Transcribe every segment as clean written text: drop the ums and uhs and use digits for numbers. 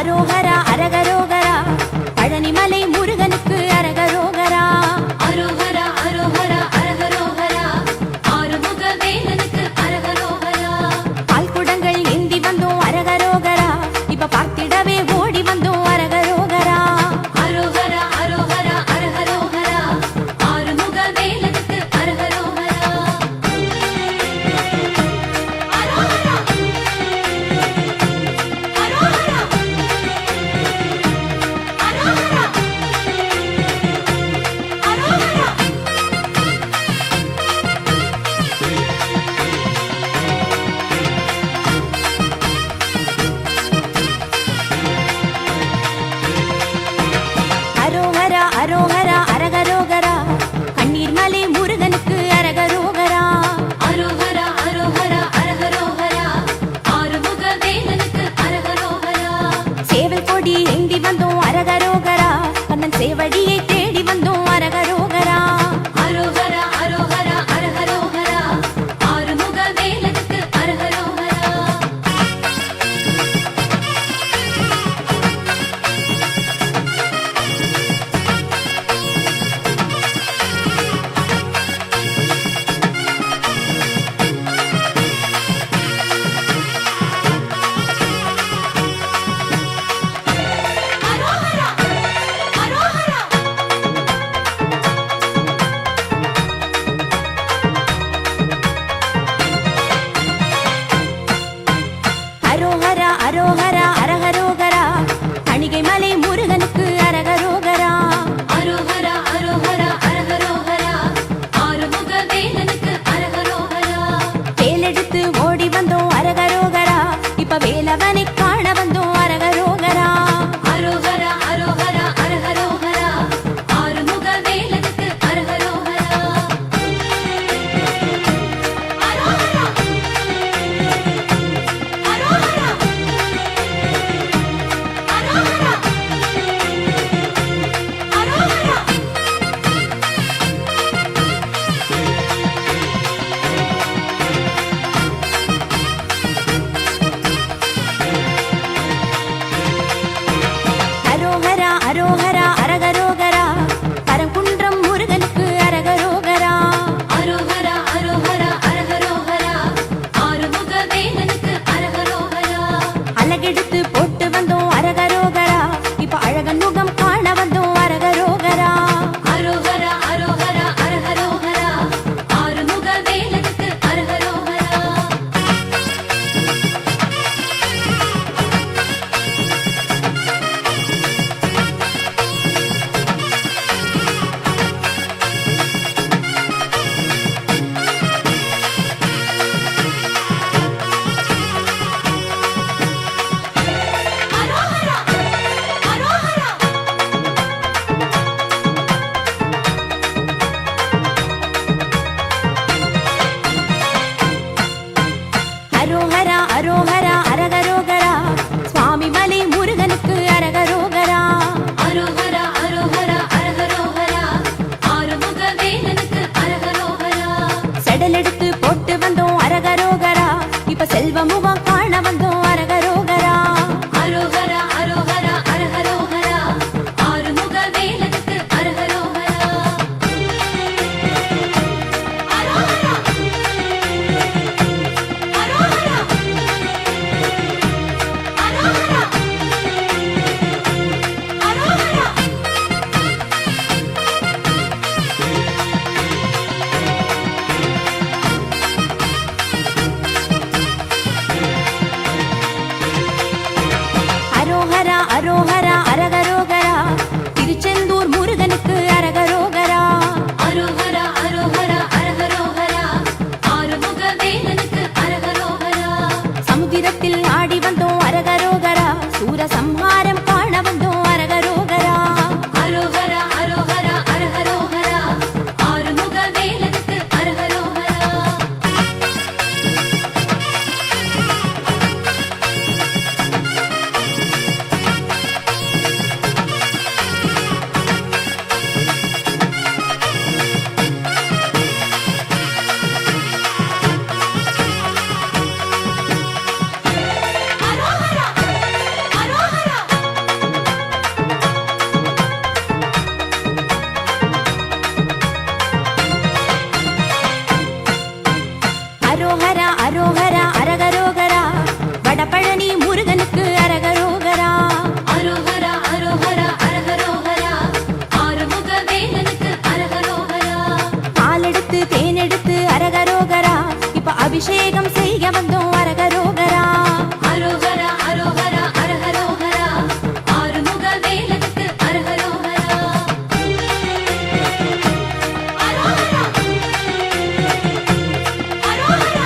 அரோகரா அரகரோகரா பழனிமலை முருகனுக்கு அரகரோகரா அரோகரா அரோகரா அரகரோகரா ஆறுமுக வேலனுக்கு அரகரோகரா பால்குடங்கள் ஏந்தி வந்தோம் அரகரோகரா இப்ப பார்த்திடவே ஓடி வந்தோம் அரகரோகரா அரோகரா அரோகரா அரகரோகரா ஆறுமுக வேலனுக்கு அரகரோகரா அரோகரா அரோகரா அரோகரா அரோகரா அரோகரா அரோகரா அரகரோகரா கண்ணீர் மலை முருகனுக்கு அரகரோகரா அரோகரா அரோகரா அரகரோகரா ஆறுமுக வேலனுக்கு அரகரோகரா சேவல் கொடி ஏந்தி வந்தோம் அரகரோகரா கண்ணன் சேவடியை தேடி வந்தோம் அரகரோகரா அரோகரா அரோகரா அரகரோகரா ஆறுமுக வேலனுக்கு அரகரோகரா அரோகரா அரோகரா அரோகரா அரோகரா அரகரோகரா கணிகை மலை முருகனுக்கு அரகரோகரா அரோகரா அரோகரா அரகரோகரா ஆறுமுக வேலனுக்கு அரகரோகரா வேலெடுத்து ஓடி வந்தோம் அரகரோகரா இப்ப வேலவனை காண வந்தோம் அரகரோகரா அரோகரா அரோகரா அரகரோகரா ஆறுமுக வேலனுக்கு அரகரோகரா அரோகரா அரோகரா அரோகரா அரோகரா அரோகரா அரோகரா அரகரோகரா பரங்குன்றம் முருகனுக்கு அரகரோகரா அரோகரா அரோகரா அரகரோகரா ஆறுமுக வேலனுக்கு அரகரோகரா அழகெடுத்து போட்டு வந்தோம் அரகரோகரா இப்ப அழகன் முகம் காண வந்தோம் அரகரோகரா அரோகரா அரோகரா அரகரோகரா ஆறுமுக வேலனுக்கு அரகரோகரா அரோகரா அரோகரா அரோகரா அரோகரா அரகரோகரா சுவாமி மலை முருகனுக்கு அரகரோகரா அரோகரா அரோகரா அரகரோகரா ஆறுமுக வேலனுக்கு அரகரோகரா செடலெடுத்து போட்டு வந்தோம் அரகரோகரா இப்ப செல்வ முகம் காண வந்தோம் அரகரோகரா அரோகரா அரோகரா அரகரோகரா ஆறுமுக வேலனுக்கு அரகரோகரா அரோகரா அரோகரா அரோகரா அரோகரா அரோகரா அரோகரா அரகரோகரா திருச்செந்தூர் முருகனுக்கு அரகரோகரா அரோகரா அரோகரா அரகரோகரா ஆறுமுக வேலனுக்கு அரகரோகரா சமுத்திரத்தில் ஆடி வந்தோம் அரகரோகரா சூரசம்ஹாரம் காண வந்தோம் அரகரோகரா அரோகரா அரோகரா அரகரோகரா ஆறுமுக வேலனுக்கு அரகரோகரா அரோகரா அரோகரா அரகரோகரா வடபழனி முருகனுக்கு அரகரோகரா அரோகரா அரோகரா அரஹரோகரா ஆறுமுக வேலனுக்கு அரஹரோகரா பாலெடுத்து தேனெடுத்து அரகரோகரா இப்ப அபிஷேகம் செய்ய வந்தோம் அரகரோகரா அரோகரா அரோகரா அரஹரோகரா ஆறுமுக வேலனுக்கு அரஹரோகரா அரோகரா அரோகரா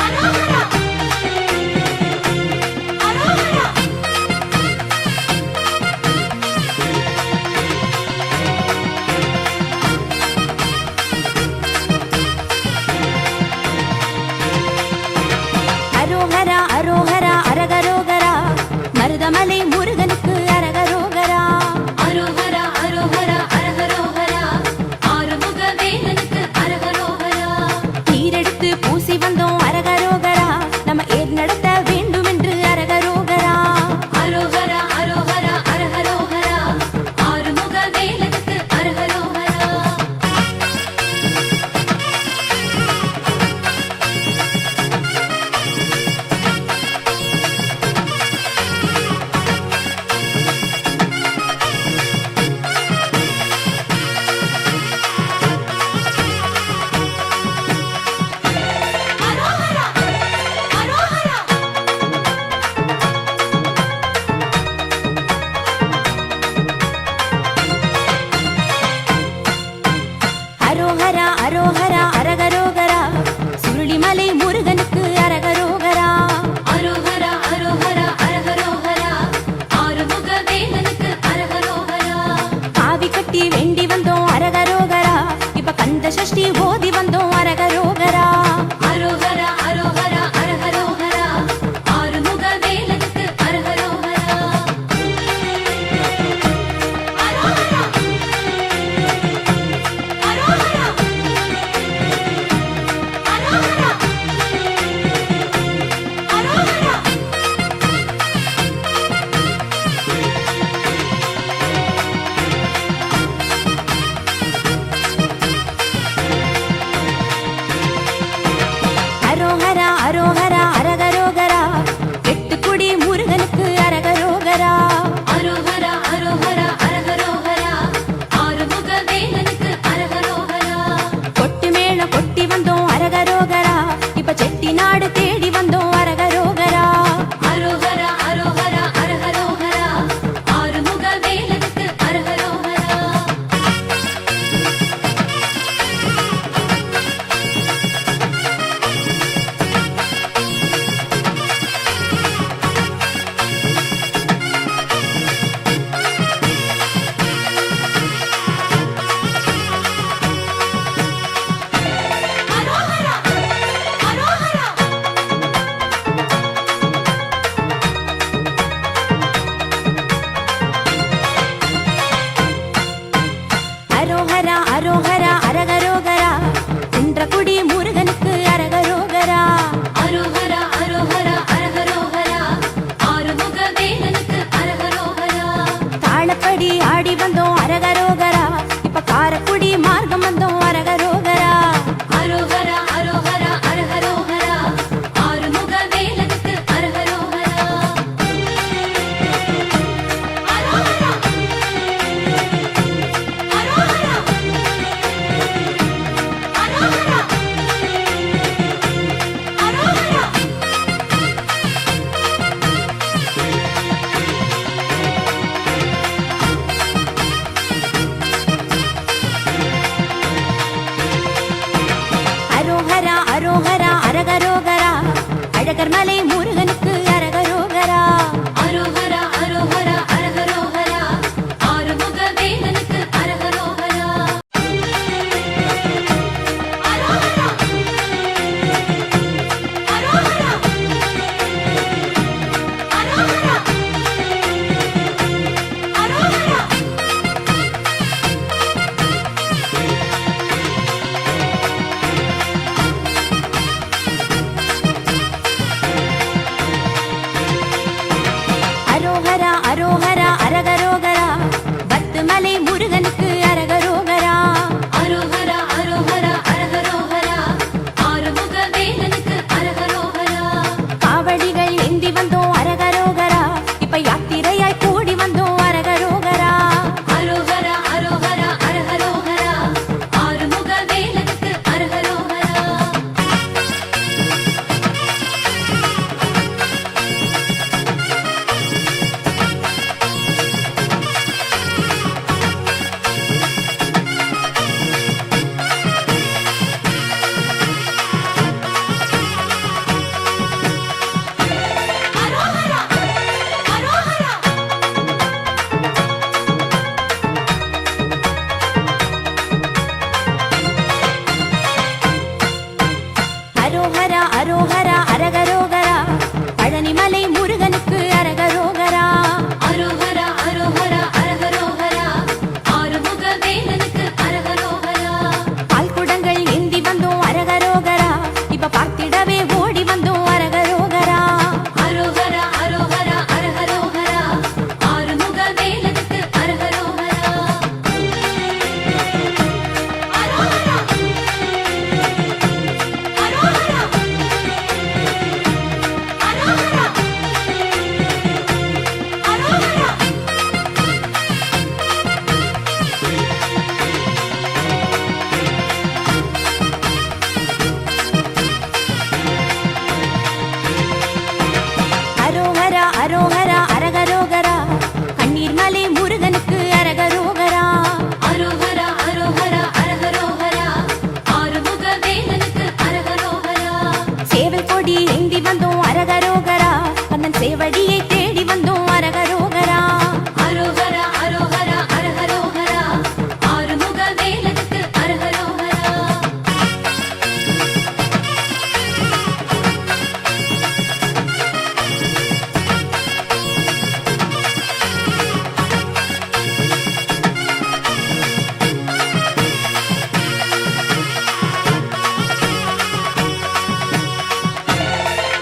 அரோகரா அரோகரா அரோகரா அரோகரா அரகரோகரா மருதமலை முருகனுக்கு அரகரோகரா அரோகரா அரோகரா அரஹரோகரா ஆறுமுக வேலனுக்கு அரஹரோகரா நீரெடுத்து பூசி வந்தோம் அரகரோகரா நம்ம ஏர் நடத்த வேண்டும் என்று அரகரோகரா அரோகரா அரோகரா அரஹரோகரா ஆறுமுக வேலனுக்கு அரஹரோகரா அரோகரா அரோகரா அரோகரா அரோகரா அரகரோகரா சுருளிமலை முருகனுக்கு அரகரோகரா அரோகரா அரோகரா அரஹரோகரா ஆறுமுக வேலனுக்கு அரஹரோகரா காவி கட்டி வேண்டி வந்தோம் அரகரோகரா இப்ப கந்த சஷ்டி ஓதி வந்தோம் அரகரோகரா அரோகரா அரோகரா அரஹரோகரா ஆறுமுக வேலனுக்கு அரஹரோகரா அரோகரா அரோகரா அரோகரா அரோகரா அரோகரா அரோகரா அரகரோகரா எட்டுக்குடி முருகனுக்கு அரகரோகரா அரோகரா அரோகரா அரஹரோகரா ஆறுமுக வேலனுக்கு அரஹரோகரா கொட்டு மேளம் கொட்டி வந்தோம் அரகரோகரா இப்ப செட்டி நாடு தேடி வந்தோம் அரகரோகரா அரோகரா அரோகரா அரஹரோகரா ஆறுமுக வேலனுக்கு அரஹரோகரா அரோகரா அரோகரா அரோகரா அரோகரா அரகரோகரா குன்றக்குடி முருகனுக்கு அரகரோகரா அரோகரா அரோகரா அரஹரோகரா ஆறுமுக வேலனுக்கு அரஹரோகரா தாளப்படி ஆடி வந்தோம் அரகரோகரா இப்ப காரக்குடி மார்க்கம் வந்தோம் அரகரோகரா அரோகரா அரோகரா அரஹரோகரா ஆறுமுக வேலனுக்கு அரஹரோகரா அரோகரா அரோகரா அரோகரா அரோகரா அரோகரா அரோகரா அரகரோகரா அழகர் மலை முருகனுக்கு அரகரோகரா அரோகரா அரோகரா அரஹரோகரா ஆறுமுக வேலனுக்கு அரஹரோகரா அரோகரா அரோகரா அரோகரா அரோகரா அரோகரா அரகரோகரா பழனிமலை முருகனுக்கு அரகரோகரா அரோகரா அரோகரா அரகரோகரா ஆறுமுக வேலனுக்கு அரகரோகரா பால்குடங்கள் ஏந்தி வந்தோம் அரகரோகரா இப்ப பார்த்திடவே ஓடி வந்தோம் அரகரோகரா அரோகரா அரோகரா அரகரோகரா ஆறுமுக வேலனுக்கு அரகரோகரா அரோகரா அரோகரா அரோகரா அரோகரா அரோகரா அரோகரா அரகரோகரா கண்ணீர் மலை முருகனுக்கு அரகரோகரா அரோகரா அரோகரா அரகரோகரா ஆறுமுக வேலனுக்கு அரகரோகரா சேவல் கொடி ஏந்தி வந்தோம் அரகரோகரா கண்ணன் சேவடியை தேடி வந்தோம் அரகரோகரா அரோகரா அரோகரா அரகரோகரா ஆறுமுக வேலனுக்கு அரகரோகரா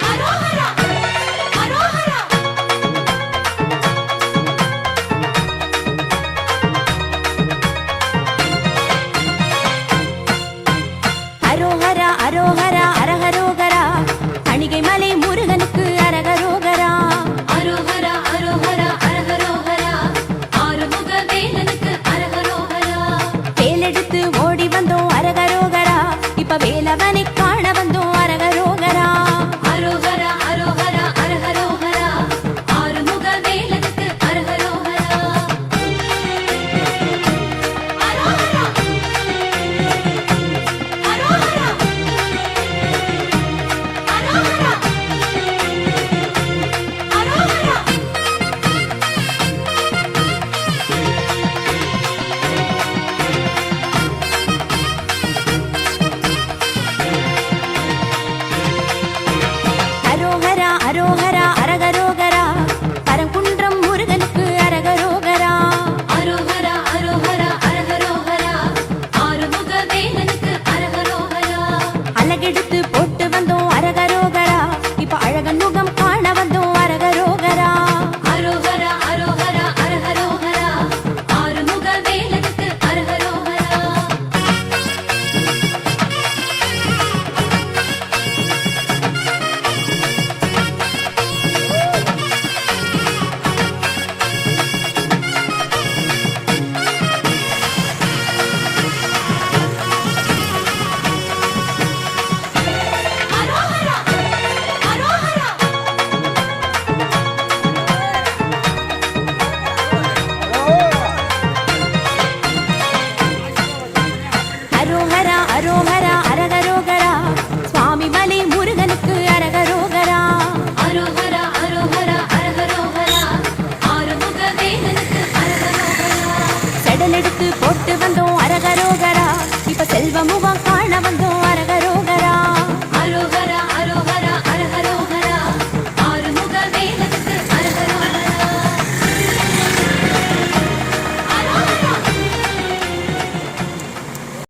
அரோகரா அரோகரா அரோகரா அரோகரா அரகரோகரா தணிகை மலை முருகனுக்கு அரகரோகரா அரோகரா அரோகரா அரகரோகரா ஆறுமுக வேலனுக்கு அரகரோகரா வேலெடுத்து ஓடி வந்தோம் அரகரோகரா இப்ப வேலவனை காண வந்தோம் அரகரோகரா அரோகரா அரோகரா அரகரோகரா ஆறுமுக வேலனுக்கு அரகரோகரா அரோகரா அரோகரா அரோகரா அரோகரா அரோகரா அரோகரா அரகரோகரா பரங்குன்றம் முருகனுக்கு அரகரோகரா அரோகரா அரோகரா அரகரோகரா ஆறுமுக வேலனுக்கு அரகரோகரா அலகெடுத்து போட்டு வந்தோம்